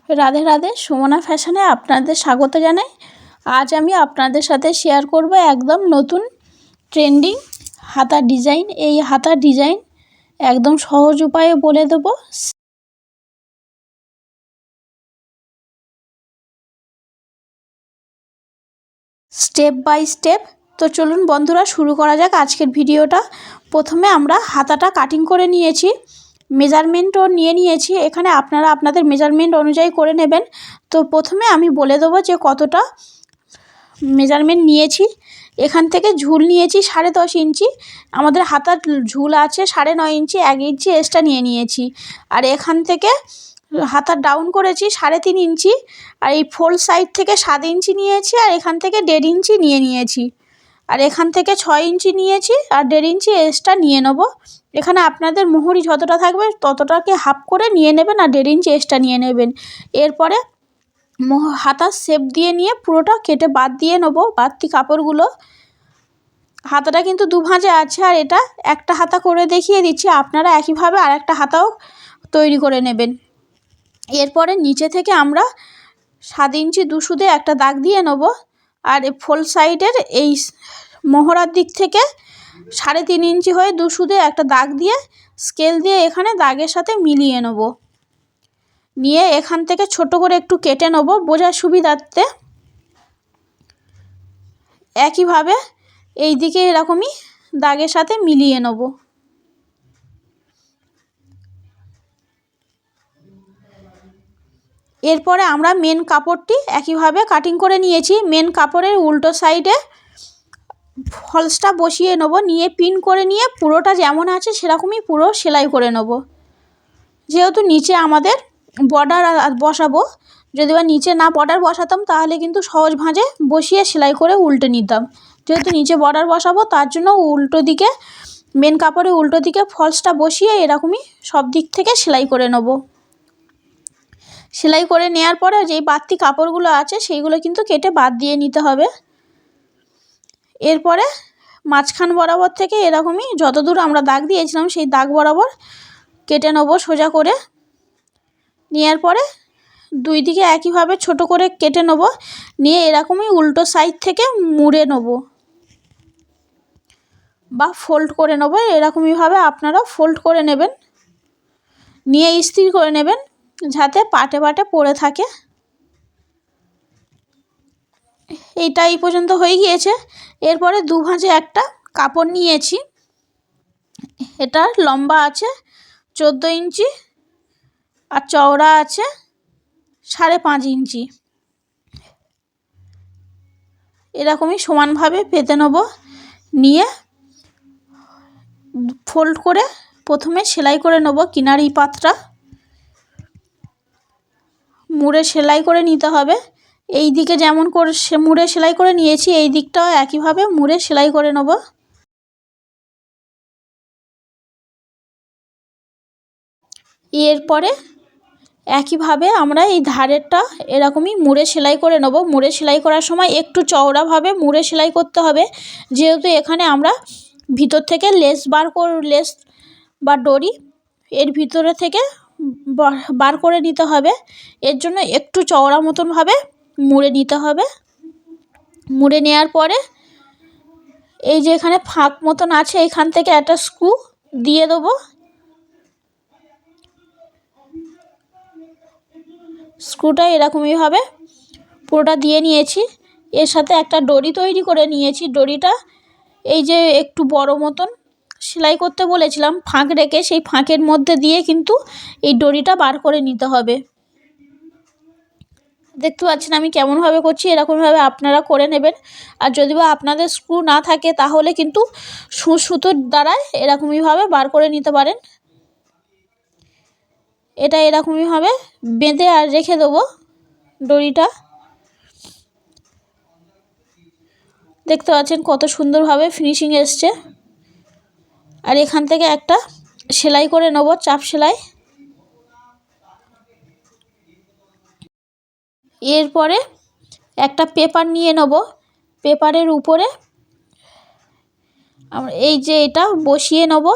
রাধে রাধে, সুমনা ফ্যাশনে আপনাদের স্বাগত জানাই। আজ আমি আপনাদের সাথে শেয়ার করব একদম নতুন ট্রেন্ডিং হাতার ডিজাইন। এই হাতার ডিজাইন একদম সহজ উপায়ে বলে দেব, স্টেপ বাই স্টেপ। তো চলুন বন্ধুরা, শুরু করা যাক আজকের ভিডিওটা। প্রথমে আমরা হাতাটা কাটিং করে নিয়েছি, মেজারমেন্টও নিয়ে নিয়েছি। এখানে আপনারা আপনাদের মেজারমেন্ট অনুযায়ী করে নেবেন। তো প্রথমে আমি বলে দেবো যে কতটা মেজারমেন্ট নিয়েছি। এখান থেকে ঝুল নিয়েছি 10.5 ইঞ্চি, আমাদের হাতার ঝুল আছে 9.5 ইঞ্চি, 1 ইঞ্চি এক্সট্রা নিয়ে নিয়েছি। আর এখান থেকে হাতার ডাউন করেছি 3.5 ইঞ্চি, আর এই ফোল্ড সাইড থেকে 7 ইঞ্চি নিয়েছি, আর এখান থেকে 1.5 ইঞ্চি নিয়ে নিয়েছি। আর এখান থেকে 6 ইঞ্চি নিয়েছি, আর 1.5 ইঞ্চি এক্সট্রা নিয়ে নেব। এখানে আপনাদের মুহুরি যতটা থাকবে ততটাকে হাফ করে নিয়ে নেবেন, আর 1.5 ইঞ্চি এক্সট্রা নিয়ে নেবেন। এরপরে হাতার শেপ দিয়ে নিয়ে পুরোটা কেটে বাদ দিয়ে নেবো বাড়তি কাপড়গুলো। হাতাটা কিন্তু দু ভাঁজে আছে, আর এটা একটা হাতা করে দেখিয়ে দিচ্ছি, আপনারা একইভাবে আর একটা হাতাও তৈরি করে নেবেন। এরপরে নিচে থেকে আমরা 7 ইঞ্চি 2 সুদে একটা দাগ দিয়ে নেব, আর ফোল্ড সাইডের এই মোহরার দিক থেকে 3.5 ইঞ্চি হয়ে 2 সুদে একটা দাগ দিয়ে স্কেল দিয়ে এখানে দাগের সাথে মিলিয়ে নেব। নিয়ে এখান থেকে ছোট করে একটু কেটে নেব বোঝার সুবিধার্থে। একইভাবে এই দিকে এরকমই দাগের সাথে মিলিয়ে নেব। এরপরে আমরা মেন কাপড়টি একইভাবে কাটিং করে নিয়েছি। মেন কাপড়ের উল্টো সাইডে ফলসটা বসিয়ে নেব, নিয়ে পিন করে নিয়ে পুরোটা যেমন আছে সেরকমই পুরো সেলাই করে নেব। যেহেতু নিচে আমাদের বর্ডার বসাবো, যদি বা নিচে না বর্ডার বসাতাম তাহলে কিন্তু সহজ ভাঁজে বসিয়ে সেলাই করে উল্টে নিতাম। যেহেতু নিচে বর্ডার বসাবো তার জন্য উল্টো দিকে মেন কাপড়ের উল্টো দিকে ফলসটা বসিয়ে এরকমই সব দিক থেকে সেলাই করে নেব। সেলাই করে নেওয়ার পরে যেই বাড়তি কাপড়গুলো আছে সেইগুলো কিন্তু কেটে বাদ দিয়ে নিতে হবে। এরপরে মাঝখান বরাবর থেকে এরকমই যতদূর আমরা দাগ দিয়েছিলাম সেই দাগ বরাবর কেটে নেব সোজা করে। নেওয়ার পরে দুই দিকে একইভাবে ছোট করে কেটে নেব, নিয়ে এরকমই উল্টো সাইড থেকে মুড়ে নেব বা ফোল্ড করে নেব। এরকমইভাবে আপনারা ফোল্ড করে নেবেন, নিয়ে স্থির করে নেবেন যাতে পাটে পাটে পড়ে থাকে। এইটা এই পর্যন্ত হয়ে গিয়েছে। এরপরে দু ভাঁজে একটা কাপড় নিয়েছি, এটার লম্বা আছে 14 ইঞ্চি আর চওড়া আছে 5.5 ইঞ্চি। এরকমই সমানভাবে পেতে নেব, নিয়ে ফোল্ড করে প্রথমে সেলাই করে নেব। কিনারি পাতটা মুড়ে সেলাই করে নিতে হবে। এই দিকে যেমন করে মুড়ে সেলাই করে নিয়েছি, এই দিকটাও একইভাবে মুড়ে সেলাই করে নেব। এরপরে একইভাবে আমরা এই ধারেরটা এরকমই মুড়ে সেলাই করে নেব। মুড়ে সেলাই করার সময় একটু চওড়াভাবে মুড়ে সেলাই করতে হবে, যেহেতু এখানে আমরা ভিতর থেকে লেস বা ডরি এর ভিতরে থেকে বার করে নিতে হবে। এর জন্য একটু চওড়া মতনভাবে মুড়ে নিতে হবে। মুড়ে নেওয়ার পরে এই যে এখানে ফাঁক মতন আছে, এখান থেকে একটা স্ক্রু দিয়ে দেবো। স্ক্রুটা এরকমইভাবে পুরোটা দিয়ে নিয়েছি। এর সাথে একটা ডরি তৈরি করে নিয়েছি। ডরিটা এই যে একটু বড় মতন সেলাই করতে বলেছিলাম ফাঁক রেখে, সেই ফাঁকের মধ্যে দিয়ে কিন্তু এই ডরিটা বার করে নিতে হবে। দেখতে পাচ্ছেন আমি কেমনভাবে করছি, এরকমভাবে আপনারা করে নেবেন। আর যদি বা আপনাদের স্ক্রু না থাকে তাহলে কিন্তু সুতোর দ্বারায় এরকমইভাবে বার করে নিতে পারেন। এটা এরকমইভাবে বেঁধে আর রেখে দেবো ডরিটা। দেখতে পাচ্ছেন কত সুন্দরভাবে ফিনিশিং এসছে। আর এখান থেকে একটা সেলাই করে নেব, চাপ সেলাই। এরপরে একটা পেপার নিয়ে নেব, পেপারের উপরে আমরা এই যে এটা বসিয়ে নেব।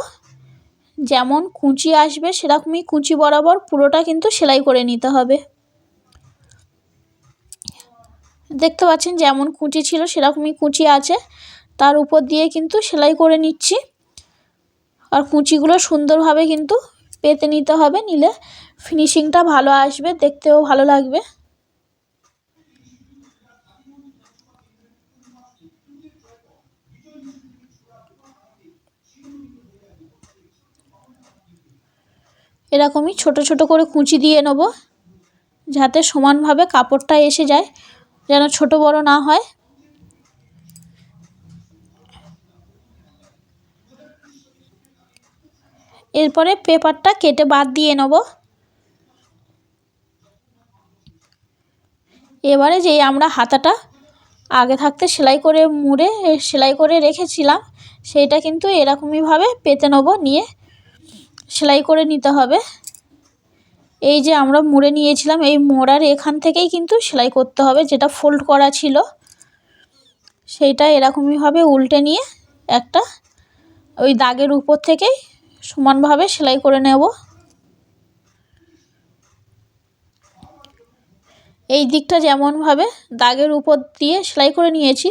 যেমন কুঁচি আসবে সেরকমই কুঁচি বরাবর পুরোটা কিন্তু সেলাই করে নিতে হবে। দেখতে পাচ্ছেন যেমন কুঁচি ছিল সেরকমই কুঁচি আছে, তার উপর দিয়ে কিন্তু সেলাই করে নিচ্ছি। আর কুঁচিগুলো সুন্দরভাবে কিন্তু পেতে নিতে হবে, নিলে ফিনিশিংটা ভালো আসবে, দেখতেও ভালো লাগবে। এরকমই ছোট ছোট করে কুঁচি দিয়ে নেব, যাতে সমানভাবে কাপড়টা এসে যায়, যেন ছোট বড় না হয়। এরপরে পেপারটা কেটে বাদ দিয়ে নেব। এবারে যে আমরা হাতাটা আগে থাকতে সেলাই করে মুড়ে সেলাই করে রেখেছিলাম, সেইটা কিন্তু এরকমইভাবে পেতে নেব, নিয়ে সেলাই করে নিতে হবে। এই যে আমরা মুড়ে নিয়েছিলাম, এই মোড়ার এখান থেকেই কিন্তু সেলাই করতে হবে, যেটা ফোল্ড করা ছিল সেইটা এরকমইভাবে উল্টে নিয়ে একটা ওই দাগের উপর থেকেই সমানভাবে সেলাই করে নেব। এই দিকটা যেমনভাবে দাগের উপর দিয়ে সেলাই করে নিয়েছি,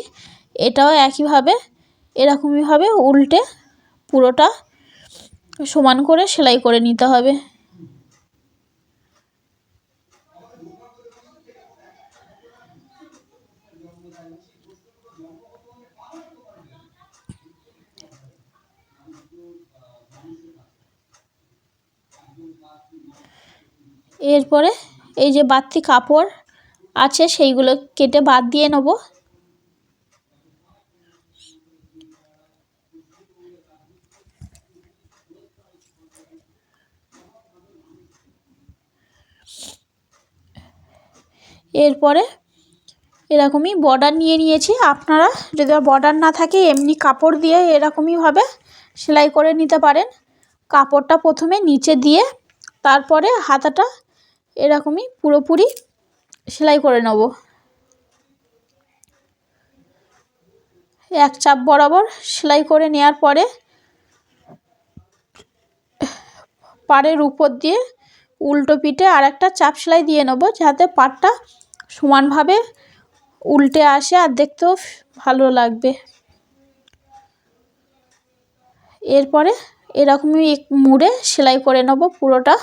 এটাও একইভাবে এরকমইভাবে উল্টে পুরোটা সমান করে সেলাই করে নিতে হবে। এরপরে এই যে বাড়তি কাপড় আছে সেইগুলো কেটে বাদ দিয়ে নেব। এরপরে এরকমই বর্ডার নিয়ে নিয়েছি। আপনারা যদি বর্ডার না থাকে এমনি কাপড় দিয়ে এরকমইভাবে সেলাই করে নিতে পারেন। কাপড়টা প্রথমে নিচে দিয়ে তারপরে হাতাটা এরকমই পুরোপুরি সেলাই করে নেব। এক চাপ বরাবর সেলাই করে নেওয়ার পরে পাড়ের উপর দিয়ে উল্টো পিঠে আর একটা চাপ সেলাই দিয়ে নেব, যাতে পাড়টা সমানভাবে উল্টে আসে আর দেখতেও ভালো লাগবে। এরপরে এরকমই মুড়ে সেলাই করে নেব পুরোটা।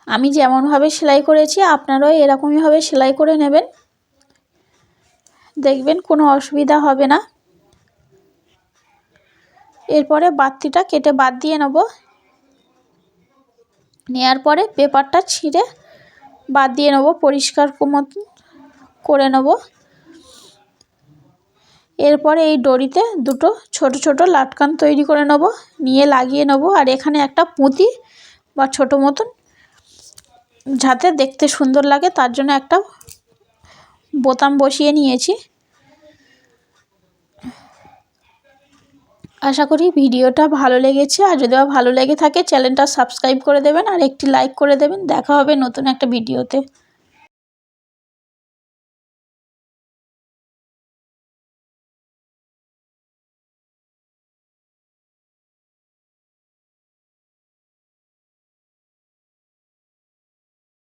আমি যেমনভাবে সেলাই করেছি আপনারাও এরকমইভাবে সেলাই করে নেবেন, দেখবেন কোনো অসুবিধা হবে না। এরপরে বাড়তিটা কেটে বাদ দিয়ে নেব। নেওয়ার পরে পেপারটা ছিঁড়ে বাদ দিয়ে নেব, পরিষ্কার মতন করে নেব। এরপরে এই দড়িতে দুটো ছোট ছোট লাটকান তৈরি করে নেব, নিয়ে লাগিয়ে নেব। আর এখানে একটা পুঁতি বা ছোট মতন যাতে দেখতে সুন্দর লাগে তার জন্য একটা বোতাম বসিয়ে নিয়েছি। আশা করি ভিডিওটা ভালো লেগেছে, আর যদি ভালো লেগে থাকে চ্যানেলটা সাবস্ক্রাইব করে দেবেন আর একটি লাইক করে দেবেন। দেখা হবে নতুন একটা ভিডিওতে।